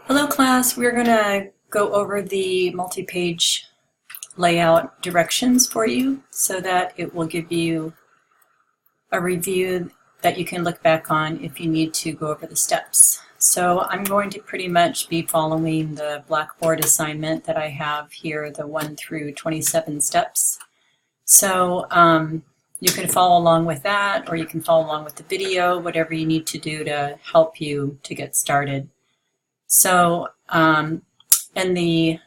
Hello class, we're going to go over the multi-page layout directions for you so that it will give you a review that you can look back on if you need to go over the steps. So I'm going to pretty much be following the Blackboard assignment that I have here, the 1 through 27 steps. So you can follow along with that, or you can follow along with the video, whatever you need to do to help you to get started. So in the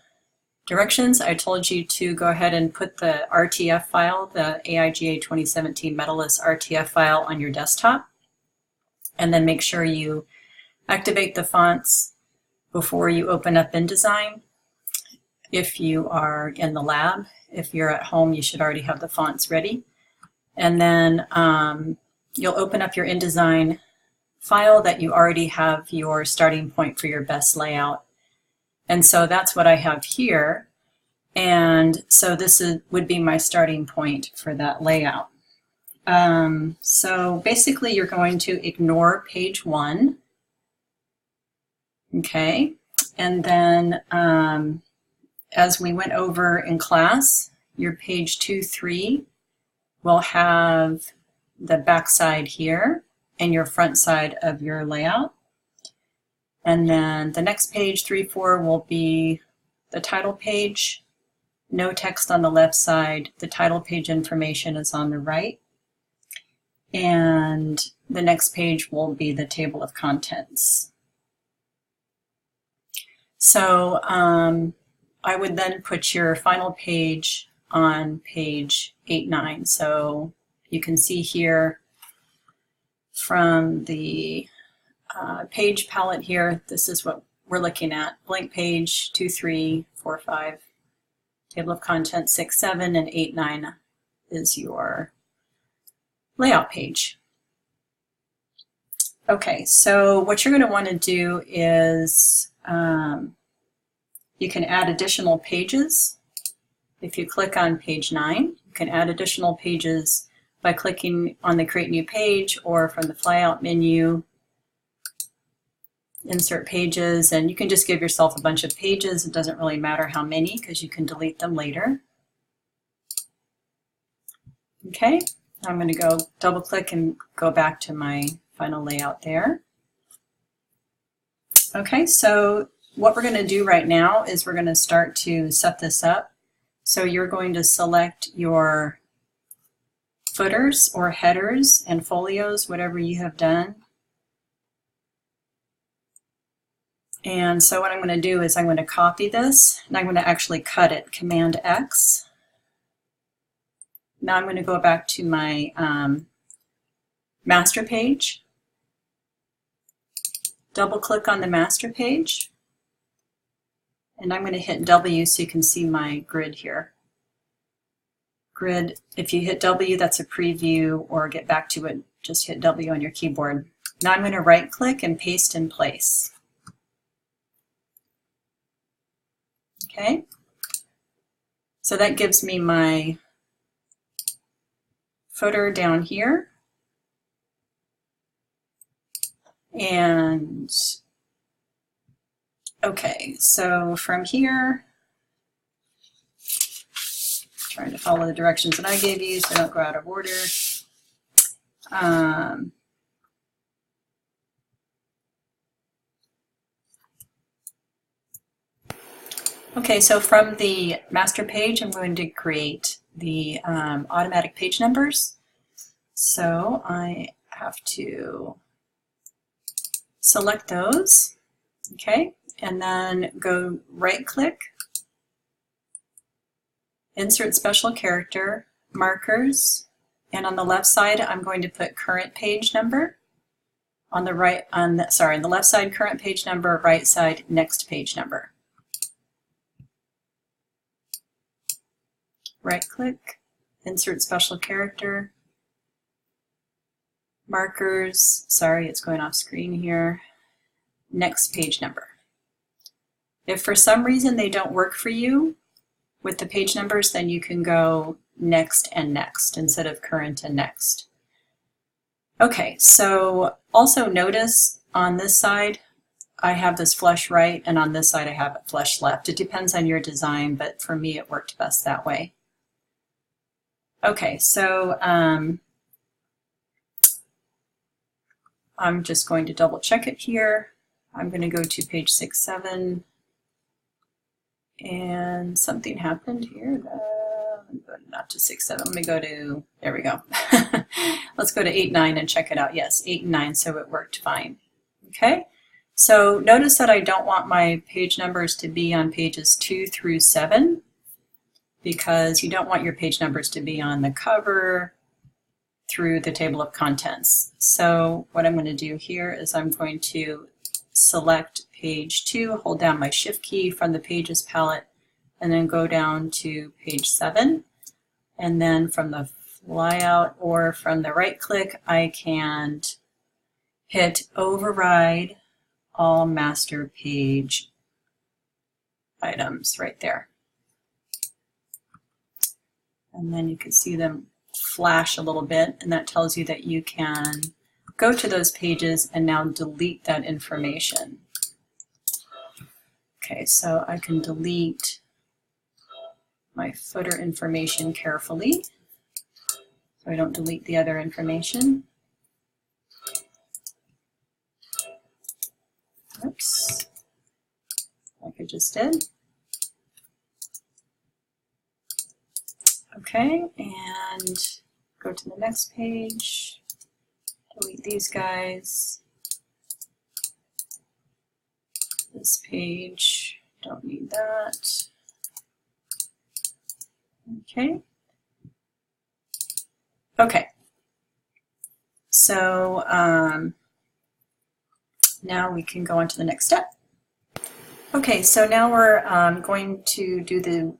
directions, I told you to go ahead and put the RTF file, the AIGA 2017 Medalist RTF file on your desktop, and then make sure you activate the fonts before you open up InDesign. If you are in the lab, if you're at home, you should already have the fonts ready. And then you'll open up your InDesign file that you already have your starting point for your best layout. And so that's what I have here. And so this would be my starting point for that layout. So basically you're going to ignore page 1. Okay. And then as we went over in class, your page 2, 3 will have the back side here and your front side of your layout. And then the next page, 3, 4, will be the title page. No text on the left side. The title page information is on the right. And the next page will be the table of contents. So I would then put your final page on page 8, 9. So you can see here from the page palette here, this is what we're looking at. Blank page 2, 3, 4, 5. Table of contents 6, 7, and 8, 9 is your layout page. Okay, so what you're going to want to do is you can add additional pages. If you click on page 9, you can add additional pages by clicking on the Create New Page or from the Flyout menu, Insert Pages, and you can just give yourself a bunch of pages. It doesn't really matter how many because you can delete them later. Okay, I'm going to go double click and go back to my final layout there. Okay, so what we're going to do right now is we're going to start to set this up. So you're going to select your footers or headers and folios, whatever you have done. And so what I'm going to do is I'm going to copy this, and I'm going to actually cut it, Command X. Now I'm going to go back to my master page, double click on the master page, and I'm going to hit W so you can see my grid here. Grid, if you hit W, that's a preview, or get back to it, just hit W on your keyboard. Now I'm going to right click and paste in place. Okay, so that gives me my footer down here. And okay, so from here, trying to follow the directions that I gave you so I don't go out of order. Okay, so from the master page, I'm going to create the automatic page numbers. So I have to select those, okay, and then go right click, insert special character, markers, and on the left side, I'm going to put current page number. On the right, on the left side, current page number, right side, next page number. Right click, insert special character, markers, sorry it's going off screen here, next page number. If for some reason they don't work for you with the page numbers, then you can go next and next instead of current and next. Okay, so also notice on this side I have this flush right, and on this side I have it flush left. It depends on your design, but for me it worked best that way. Okay, so I'm just going to double check it here. I'm going to go to page 6, 7, and something happened here. Not to 6, 7. Let me go to, there we go. Let's go to 8, 9 and check it out. Yes, 8 and 9, so it worked fine. Okay, so notice that I don't want my page numbers to be on pages 2 through 7 because you don't want your page numbers to be on the cover through the table of contents. So what I'm going to do here is I'm going to select page 2, hold down my shift key from the pages palette, and then go down to page 7. And then from the flyout or from the right click, I can hit override all master page items right there. And then you can see them flash a little bit, and that tells you that you can go to those pages and now delete that information. Okay, so I can delete my footer information carefully so I don't delete the other information. Oops, like I just did. Okay, and go to the next page, delete these guys. This page, don't need that. Okay. Okay. So now we can go on to the next step. Okay, so now we're going to do the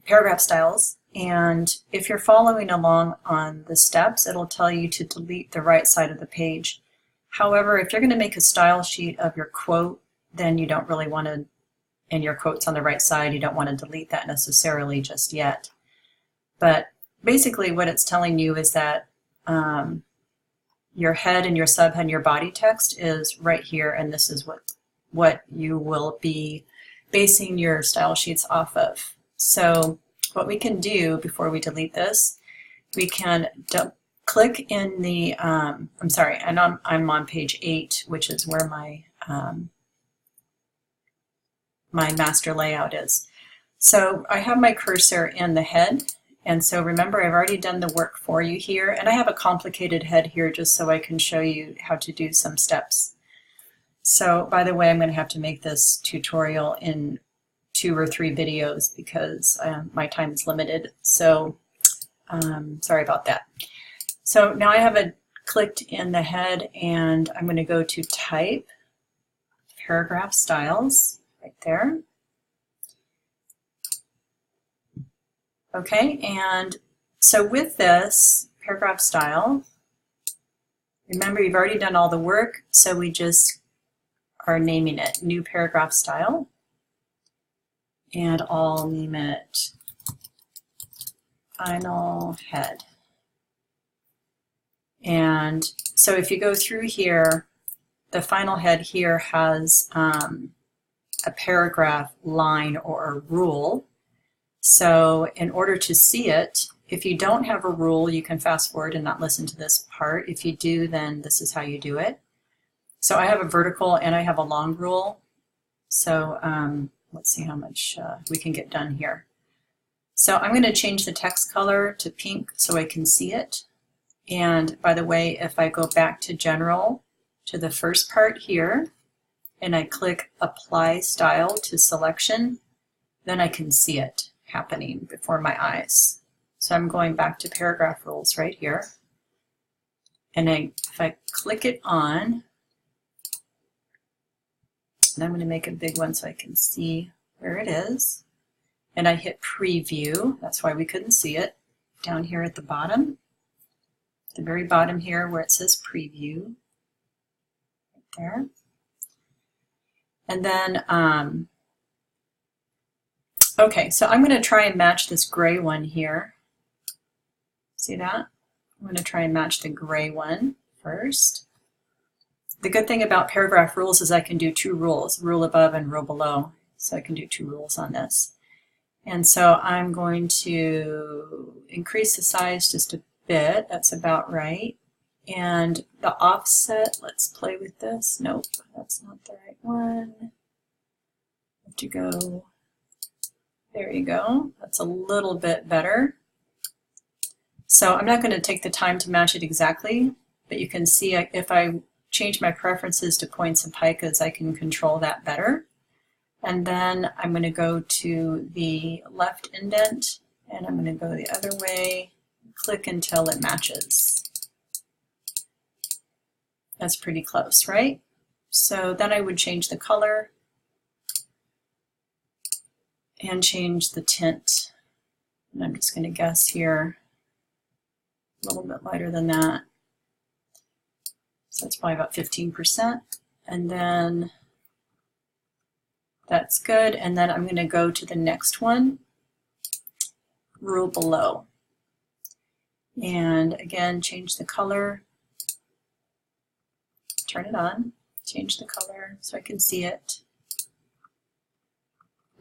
paragraph styles. And if you're following along on the steps, it'll tell you to delete the right side of the page. However, if you're going to make a style sheet of your quote, then you don't really want to, and your quote's on the right side, you don't want to delete that necessarily just yet. But basically what it's telling you is that your head and your subhead and your body text is right here, and this is what you will be basing your style sheets off of. So what we can do before we delete this, we can click in the, I'm sorry, and I'm on page 8, which is where my my master layout is. So I have my cursor in the head, and so remember I've already done the work for you here, and I have a complicated head here just so I can show you how to do some steps. So by the way, I'm going to have to make this tutorial in 2 or 3 videos because my time is limited, so sorry about that. So now I have it clicked in the head, and I'm going to go to type, paragraph styles, right there. Okay, and so with this paragraph style, remember you've already done all the work, so we just are naming it new paragraph style, and I'll name it final head. And so if you go through here, the final head here has a paragraph line or a rule. So in order to see it, if you don't have a rule, you can fast forward and not listen to this part. If you do, then this is how you do it. So I have a vertical and I have a long rule. So let's see how much we can get done here. So I'm going to change the text color to pink so I can see it. And by the way, if I go back to general, to the first part here, and I click apply style to selection, then I can see it happening before my eyes. So I'm going back to paragraph rules right here. And if I click it on, and I'm going to make a big one so I can see where it is. And I hit preview, that's why we couldn't see it, down here at the bottom. The very bottom here where it says preview, right there. And then, okay, so I'm going to try and match this gray one here. See that? I'm going to try and match the gray one first. The good thing about paragraph rules is I can do two rules, rule above and rule below. So I can do two rules on this. And so I'm going to increase the size just a bit. That's about right. And the offset, let's play with this. Nope, that's not the right one. I have to go, there you go. That's a little bit better. So I'm not going to take the time to match it exactly, but you can see if I change my preferences to points and picas, I can control that better. And then I'm going to go to the left indent, and I'm going to go the other way, click until it matches. That's pretty close, right? So then I would change the color and change the tint. And I'm just going to guess here, a little bit lighter than that. So that's probably about 15%. And then that's good. And then I'm going to go to the next one, rule below. And again, change the color, turn it on, change the color so I can see it.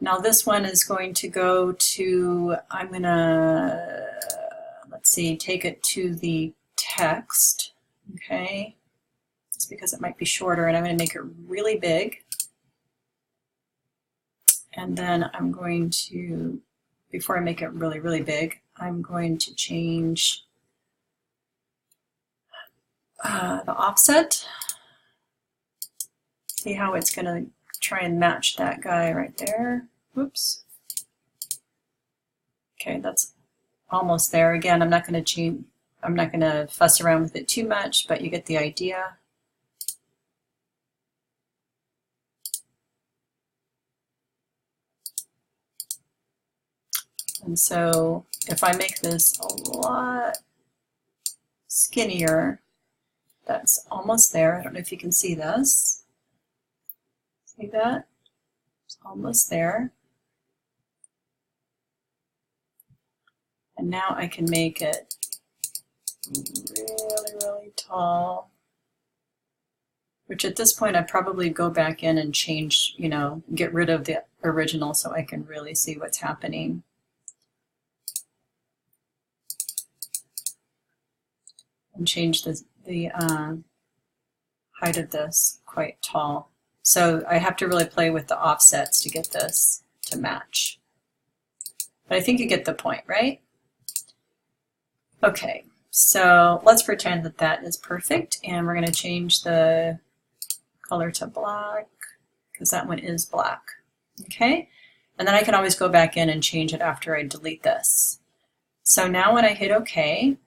Now this one is going to go to, I'm going to, let's see, take it to the text, okay? It's because it might be shorter, and I'm going to make it really big. And then I'm going to, before I make it really, really big, I'm going to change the offset. See how it's going to try and match that guy right there. Whoops. Okay, that's almost there. Again, I'm not going to change, I'm not going to fuss around with it too much, but you get the idea. And so if I make this a lot skinnier, that's almost there. I don't know if you can see this. See that? It's almost there. And now I can make it really, really tall, which at this point I'd probably go back in and change, you know, get rid of the original so I can really see what's happening. And change the height of this quite tall. So I have to really play with the offsets to get this to match. But I think you get the point, right? Okay, so let's pretend that that is perfect, and we're going to change the color to black, because that one is black. Okay, and then I can always go back in and change it after I delete this. So now when I hit OK,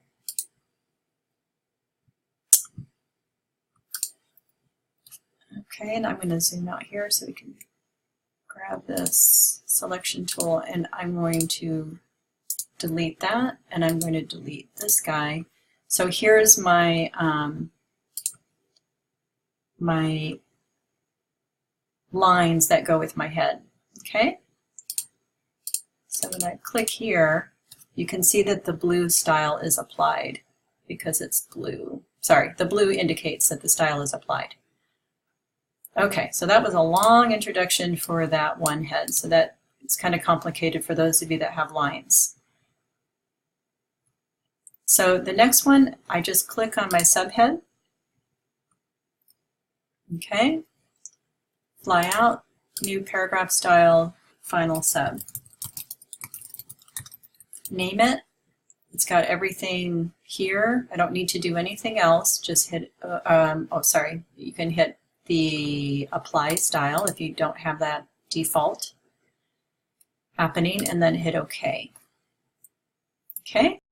okay, and I'm going to zoom out here so we can grab this selection tool, and I'm going to delete that, and I'm going to delete this guy. So here's my my lines that go with my head. Okay, so when I click here, you can see that the blue style is applied because it's blue. Sorry, the blue indicates that the style is applied. Okay, so that was a long introduction for that one head, so that it's kind of complicated for those of you that have lines. So the next one, I just click on my subhead. Okay, fly out, new paragraph style, final sub. Name it. It's got everything here. I don't need to do anything else. Just hit, oh sorry, you can hit the apply style if you don't have that default happening, and then hit OK. Okay.